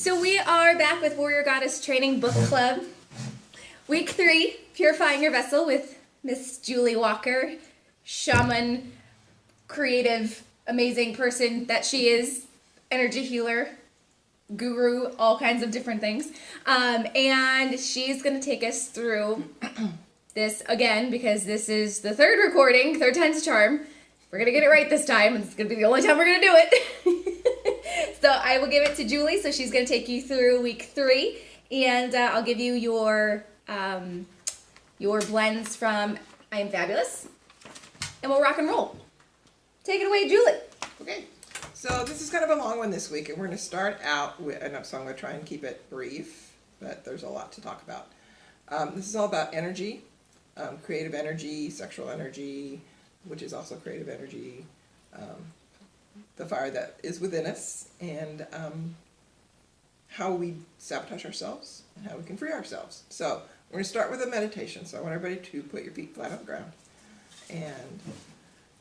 So we are back with Warrior Goddess Training Book Club. Week 3, Purifying Your Vessel with Miss Juli Walker, shaman, creative, amazing person that she is, energy healer, guru, all kinds of different things. And she's going to take us through this again because this is the third recording, third time's a charm. We're going to get it right this time. It's going to be the only time we're going to do it. So I will give it to Juli. So she's going to take you through week 3. And I'll give you your blends from I Am Fabulous. And we'll rock and roll. Take it away, Juli. Okay. So this is kind of a long one this week. And we're going to start out with, so I'm going to try and keep it brief. But there's a lot to talk about. This is all about energy. Creative energy, sexual energy, which is also creative energy, the fire that is within us, and how we sabotage ourselves and how we can free ourselves. So we're going to start with a meditation. So I want everybody to put your feet flat on the ground and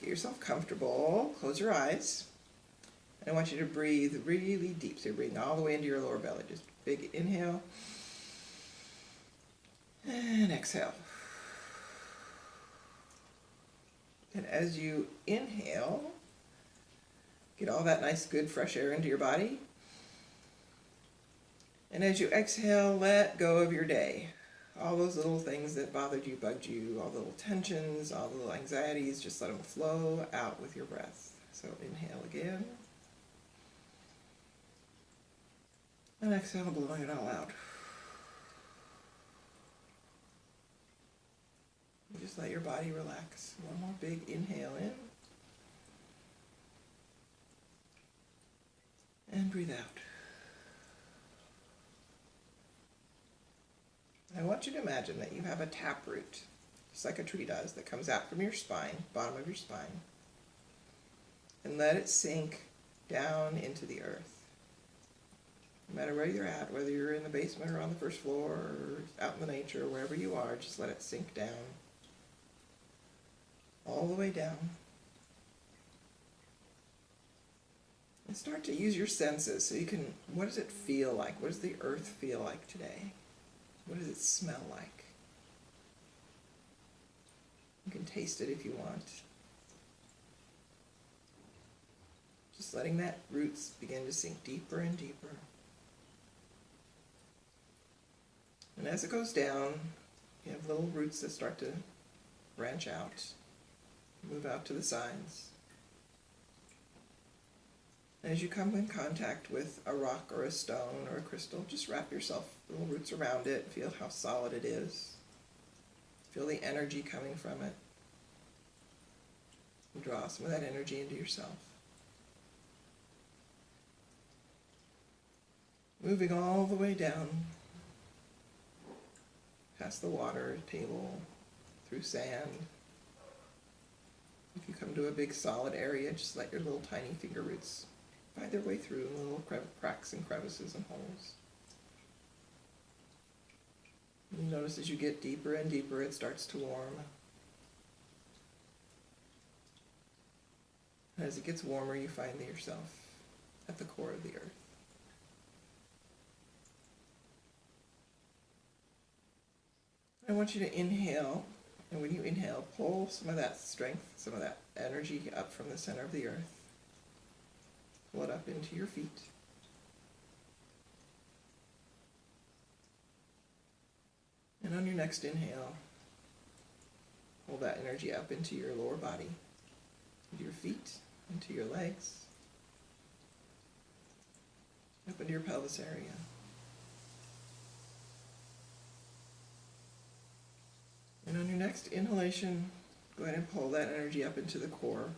get yourself comfortable. Close your eyes. And I want you to breathe really deep. So you're breathing all the way into your lower belly. Just big inhale and exhale. And as you inhale, get all that nice, good, fresh air into your body. And as you exhale, let go of your day. All those little things that bothered you, bugged you, all the little tensions, all the little anxieties, just let them flow out with your breath. So inhale again. And exhale, blowing it all out. Just let your body relax. One more big inhale in. And breathe out. I want you to imagine that you have a taproot, just like a tree does, that comes out from your spine, bottom of your spine. And let it sink down into the earth. No matter where you're at, whether you're in the basement or on the first floor or out in the nature, or wherever you are, just let it sink down. All the way down. And start to use your senses so you can, what does it feel like? What does the earth feel like today? What does it smell like? You can taste it if you want. Just letting that roots begin to sink deeper and deeper. And as it goes down, you have little roots that start to branch out. Move out to the sides. As you come in contact with a rock or a stone or a crystal, just wrap yourself little roots around it. Feel how solid it is. Feel the energy coming from it. And draw some of that energy into yourself. Moving all the way down, past the water table, through sand. If you come to a big solid area, just let your little tiny finger roots find their way through in little cracks and crevices and holes. And you notice as you get deeper and deeper, it starts to warm. And as it gets warmer, you find yourself at the core of the earth. I want you to inhale. And when you inhale, pull some of that strength, some of that energy up from the center of the earth. Pull it up into your feet. And on your next inhale, pull that energy up into your lower body, into your feet, into your legs, up into your pelvis area. And on your next inhalation, go ahead and pull that energy up into the core,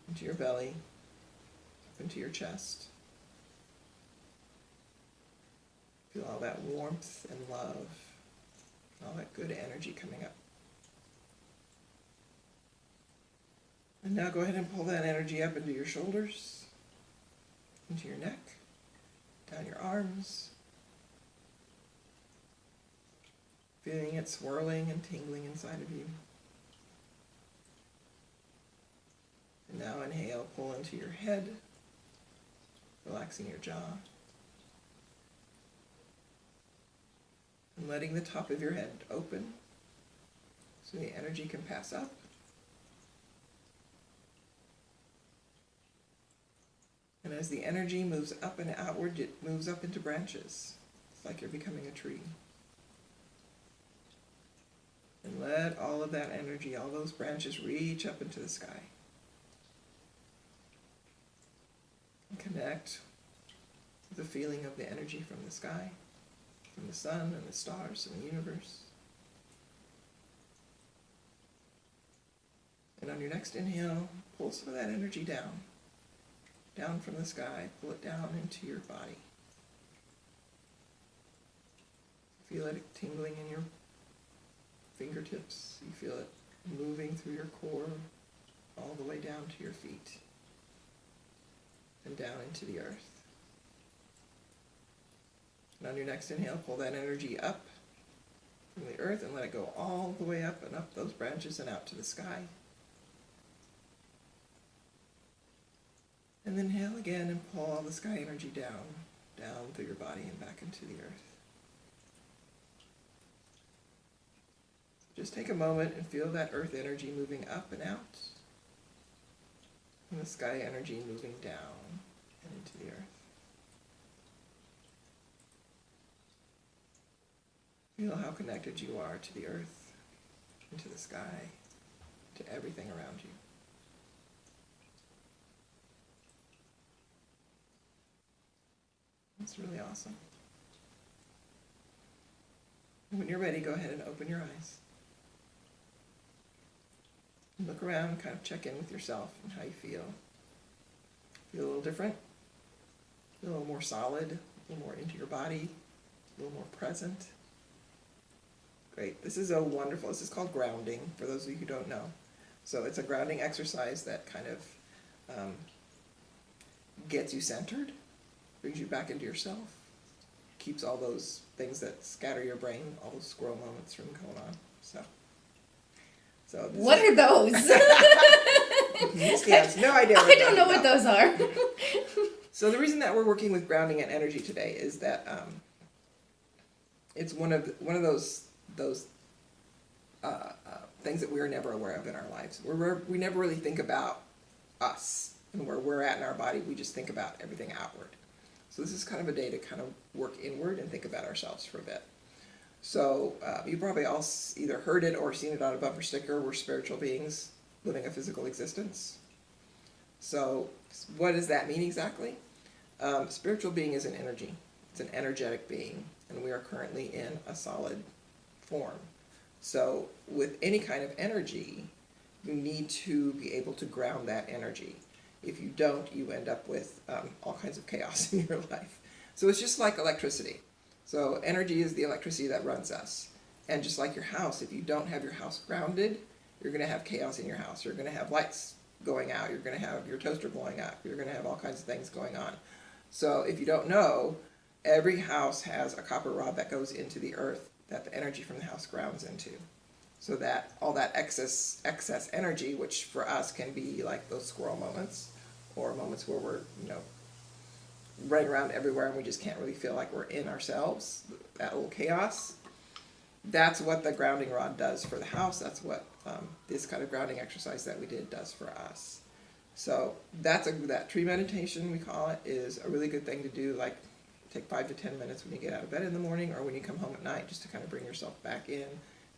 into your belly, up into your chest. Feel all that warmth and love, all that good energy coming up. And now go ahead and pull that energy up into your shoulders, into your neck, down your arms. Feeling it swirling and tingling inside of you. And now inhale, pull into your head, relaxing your jaw. And letting the top of your head open so the energy can pass up. And as the energy moves up and outward, it moves up into branches. It's like you're becoming a tree. And let all of that energy, all those branches, reach up into the sky. And connect with the feeling of the energy from the sky, from the sun and the stars and the universe. And on your next inhale, pull some of that energy down from the sky, pull it down into your body. Feel it tingling in your fingertips. You feel it moving through your core all the way down to your feet and down into the earth. And on your next inhale, pull that energy up from the earth and let it go all the way up and up those branches and out to the sky. And then inhale again and pull all the sky energy down through your body and back into the earth. Just take a moment and feel that earth energy moving up and out, and the sky energy moving down and into the earth. Feel how connected you are to the earth, and to the sky, to everything around you. It's really awesome. And when you're ready, go ahead and open your eyes. And look around, kind of check in with yourself and how you feel. Feel a little different? Feel a little more solid, a little more into your body, a little more present. Great. This is called grounding, for those of you who don't know. So it's a grounding exercise that kind of gets you centered, brings you back into yourself, keeps all those things that scatter your brain, all those squirrel moments from going on. So what are those? Misty has no idea. I don't know what those are. So the reason that we're working with grounding and energy today is that it's one of those things that we're never aware of in our lives. We never really think about us and where we're at in our body. We just think about everything outward. So this is kind of a day to kind of work inward and think about ourselves for a bit. So you probably all either heard it or seen it on a bumper sticker. We're spiritual beings living a physical existence. So what does that mean exactly? Spiritual being is an energy. It's an energetic being, and we are currently in a solid form. So with any kind of energy, you need to be able to ground that energy. If you don't, you end up with all kinds of chaos in your life. So it's just like electricity. So energy is the electricity that runs us. And just like your house, if you don't have your house grounded, you're going to have chaos in your house. You're going to have lights going out. You're going to have your toaster blowing up. You're going to have all kinds of things going on. So if you don't know, every house has a copper rod that goes into the earth that the energy from the house grounds into. So that all that excess energy, which for us can be like those squirrel moments, or moments where we're, running around everywhere and we just can't really feel like we're in ourselves, that little chaos, that's what the grounding rod does for the house. That's what this kind of grounding exercise that we did does for us. So that tree meditation, we call it, is a really good thing to do, like take 5 to 10 minutes when you get out of bed in the morning or when you come home at night, just to kind of bring yourself back in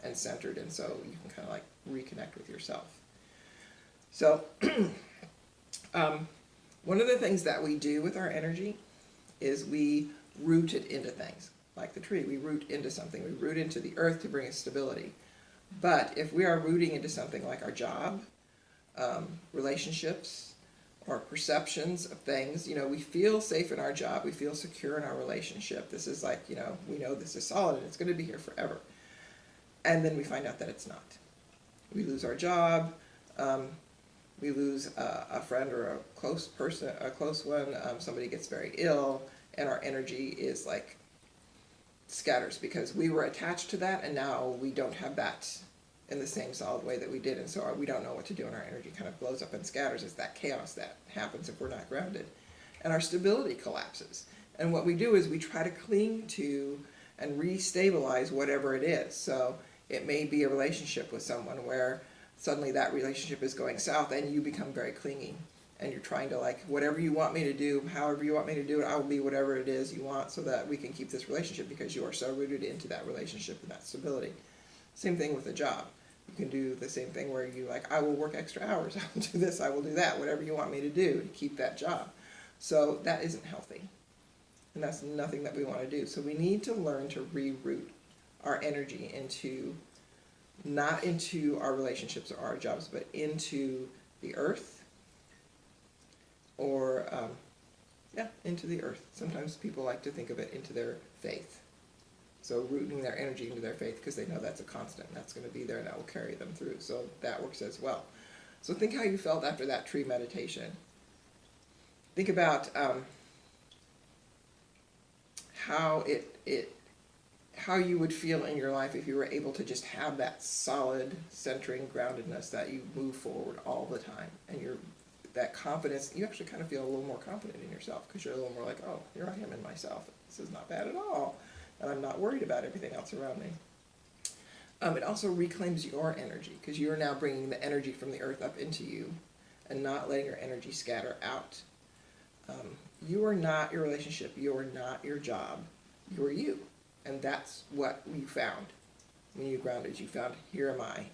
and centered, and so you can kind of like reconnect with yourself. So one of the things that we do with our energy is we root it into things. Like the tree, we root into something. We root into the earth to bring us stability. But if we are rooting into something like our job, relationships, or perceptions of things, we feel safe in our job, we feel secure in our relationship. This is like, we know this is solid and it's going to be here forever. And then we find out that it's not. We lose our job, we lose a friend or a close person, a close one, somebody gets very ill, and our energy is like scatters because we were attached to that, and now we don't have that in the same solid way that we did, and so we don't know what to do, and our energy kind of blows up and scatters. It's that chaos that happens if we're not grounded, and our stability collapses. And what we do is we try to cling to and restabilize whatever it is. So it may be a relationship with someone where suddenly that relationship is going south and you become very clingy and you're trying to, like, whatever you want me to do, however you want me to do it, I will be whatever it is you want so that we can keep this relationship because you are so rooted into that relationship and that stability. Same thing with a job. You can do the same thing where you, like, I will work extra hours, I will do this, I will do that, whatever you want me to do to keep that job. So that isn't healthy. And that's nothing that we want to do. So we need to learn to reroute our energy into, not into our relationships or our jobs, but into the earth, or into the earth. Sometimes people like to think of it into their faith. So rooting their energy into their faith because they know that's a constant, and that's going to be there, and that will carry them through. So that works as well. So think how you felt after that tree meditation. Think about how you would feel in your life if you were able to just have that solid centering groundedness, that you move forward all the time, and that confidence. You actually kind of feel a little more confident in yourself because you're a little more like, oh, here I am in myself. This is not bad at all, and I'm not worried about everything else around me. It also reclaims your energy because you are now bringing the energy from the earth up into you and not letting your energy scatter out. You are not your relationship. You are not your job. You are you. And that's what you found when you grounded. You found, here am I.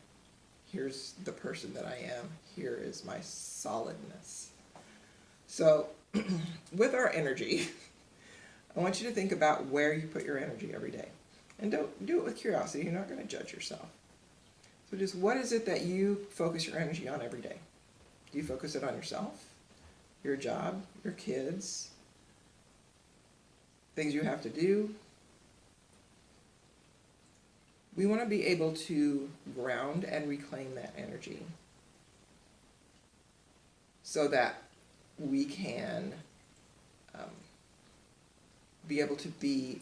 Here's the person that I am. Here is my solidness. So with our energy, I want you to think about where you put your energy every day. And don't do it with curiosity. You're not going to judge yourself. So just, what is it that you focus your energy on every day? Do you focus it on yourself, your job, your kids, things you have to do? We want to be able to ground and reclaim that energy so that we can be able to be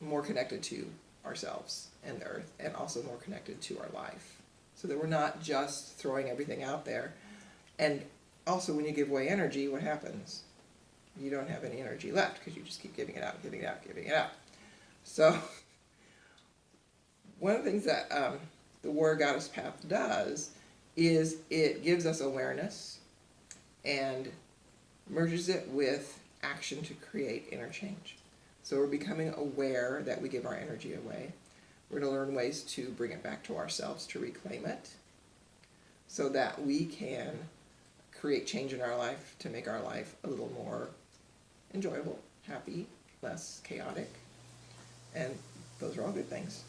more connected to ourselves and the earth, and also more connected to our life, so that we're not just throwing everything out there. And also, when you give away energy, what happens? You don't have any energy left because you just keep giving it out, giving it out, giving it out. So one of the things that the Warrior Goddess Path does is it gives us awareness and merges it with action to create interchange. So we're becoming aware that we give our energy away. We're going to learn ways to bring it back to ourselves, to reclaim it, so that we can create change in our life, to make our life a little more enjoyable, happy, less chaotic. And those are all good things.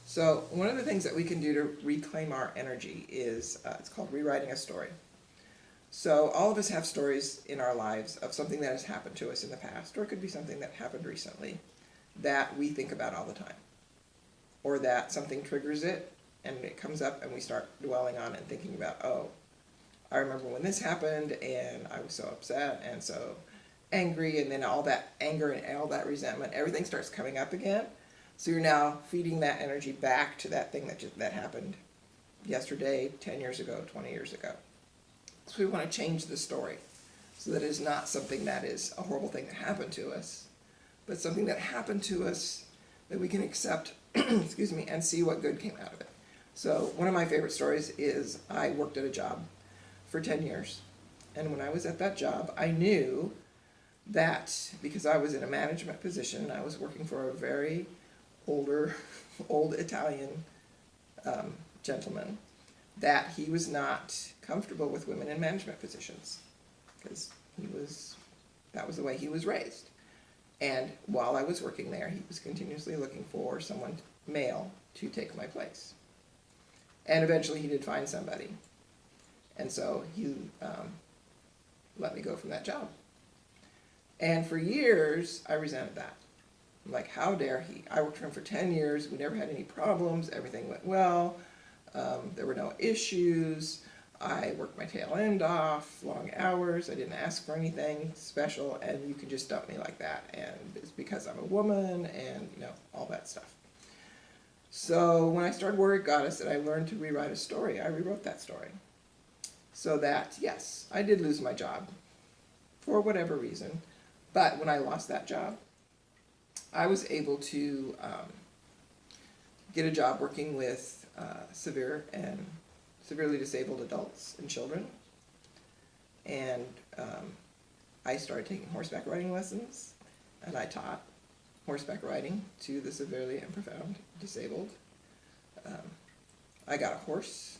So one of the things that we can do to reclaim our energy is, it's called rewriting a story. So all of us have stories in our lives of something that has happened to us in the past, or it could be something that happened recently that we think about all the time, or that something triggers it and it comes up and we start dwelling on it and thinking about, oh, I remember when this happened and I was so upset and so angry, and then all that anger and all that resentment, everything starts coming up again. So you're now feeding that energy back to that thing that happened yesterday, 10 years ago, 20 years ago. So we want to change the story so that it's not something that is a horrible thing that happened to us, but something that happened to us that we can accept, excuse me, and see what good came out of it. So one of my favorite stories is I worked at a job for 10 years. And when I was at that job, I knew that because I was in a management position and I was working for a very old Italian gentleman, that he was not comfortable with women in management positions because that was the way he was raised. And while I was working there, he was continuously looking for someone male to take my place. And eventually he did find somebody. And so he let me go from that job. And for years, I resented that. I'm like, how dare he? I worked for him for 10 years. We never had any problems. Everything went well. There were no issues. I worked my tail end off, long hours. I didn't ask for anything special, and you can just dump me like that. And it's because I'm a woman, and all that stuff. So when I started Warrior Goddess and I learned to rewrite a story, I rewrote that story. So that, yes, I did lose my job for whatever reason. But when I lost that job, I was able to get a job working with severe and severely disabled adults and children. And I started taking horseback riding lessons, and I taught horseback riding to the severely and profound disabled. I got a horse.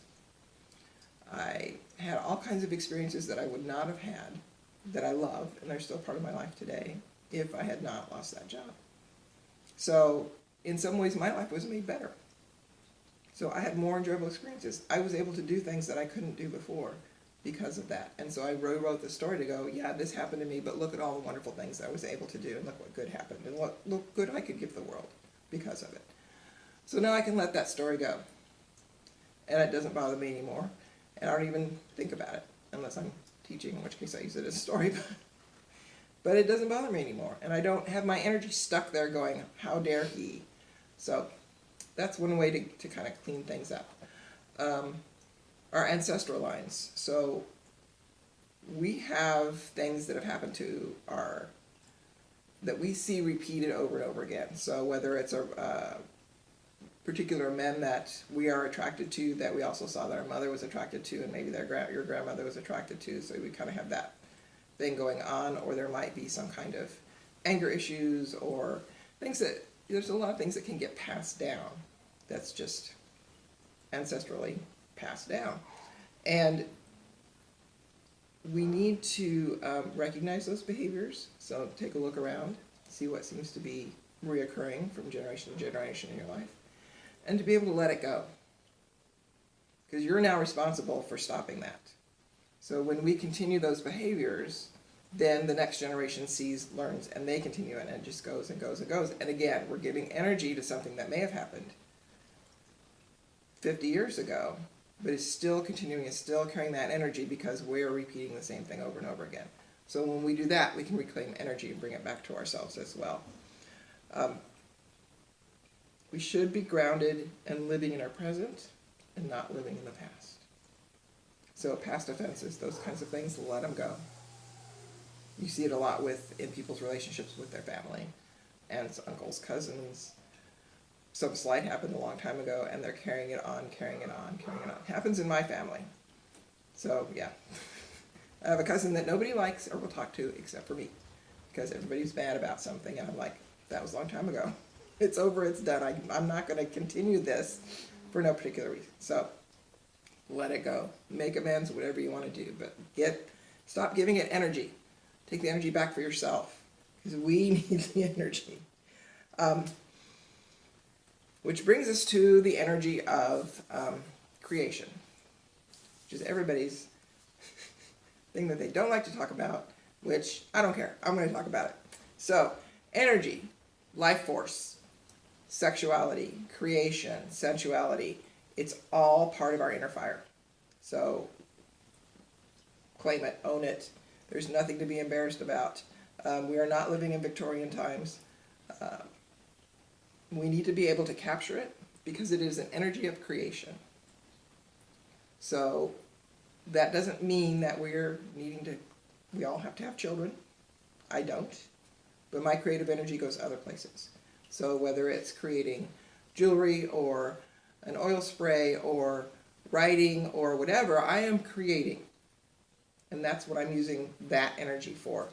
I had all kinds of experiences that I would not have had, that I love, and they're still part of my life today, if I had not lost that job. So in some ways, my life was made better. So I had more enjoyable experiences. I was able to do things that I couldn't do before because of that. And so I wrote the story to go, yeah, this happened to me, but look at all the wonderful things I was able to do, and look what good happened, and look good I could give the world because of it. So now I can let that story go. And it doesn't bother me anymore. And I don't even think about it unless I'm teaching, in which case I use it as a story. But it doesn't bother me anymore. And I don't have my energy stuck there going, how dare he? So that's one way to kind of clean things up. Our ancestral lines. So we have things that have happened to that we see repeated over and over again. So whether it's a particular men that we are attracted to, that we also saw that our mother was attracted to, and maybe your grandmother was attracted to, so we kind of have that thing going on, or there might be some kind of anger issues, or things that, there's a lot of things that can get passed down, that's just ancestrally passed down. And we need to recognize those behaviors, so take a look around, see what seems to be reoccurring from generation to generation in your life, and to be able to let it go. Because you're now responsible for stopping that. So when we continue those behaviors, then the next generation sees, learns, and they continue, and it just goes and goes and goes. And again, we're giving energy to something that may have happened 50 years ago, but is still continuing, is still carrying that energy because we're repeating the same thing over and over again. So when we do that, we can reclaim energy and bring it back to ourselves as well. We should be grounded and living in our present and not living in the past. So past offenses, those kinds of things, let them go. You see it a lot in people's relationships with their family, aunts, uncles, cousins. Some slight happened a long time ago, and they're carrying it on, carrying it on, carrying it on. It happens in my family. So yeah, I have a cousin that nobody likes or will talk to except for me, because everybody's mad about something, and I'm like, that was a long time ago. It's over, it's done. I'm not going to continue this for no particular reason. So let it go. Make amends, whatever you want to do. But stop giving it energy. Take the energy back for yourself, because we need the energy. Which brings us to the energy of creation, which is everybody's thing that they don't like to talk about, which I don't care. I'm going to talk about it. So energy, life force, sexuality, creation, sensuality, it's all part of our inner fire. So claim it, own it. There's nothing to be embarrassed about. We are not living in Victorian times. We need to be able to capture it because it is an energy of creation. So that doesn't mean that we all have to have children. I don't. But my creative energy goes other places. So whether it's creating jewelry or an oil spray or writing or whatever, I am creating. And that's what I'm using that energy for.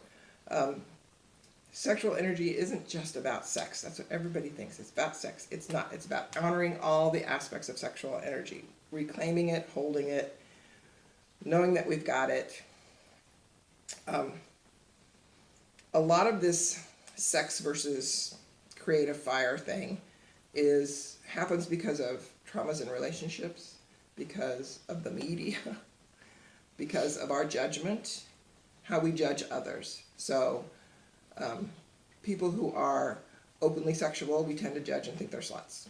Sexual energy isn't just about sex. That's what everybody thinks. It's about sex. It's not. It's about honoring all the aspects of sexual energy. Reclaiming it, holding it, knowing that we've got it. A lot of this sex versus creative fire thing happens because of traumas in relationships, because of the media, because of our judgment, how we judge others. So people who are openly sexual, we tend to judge and think they're sluts.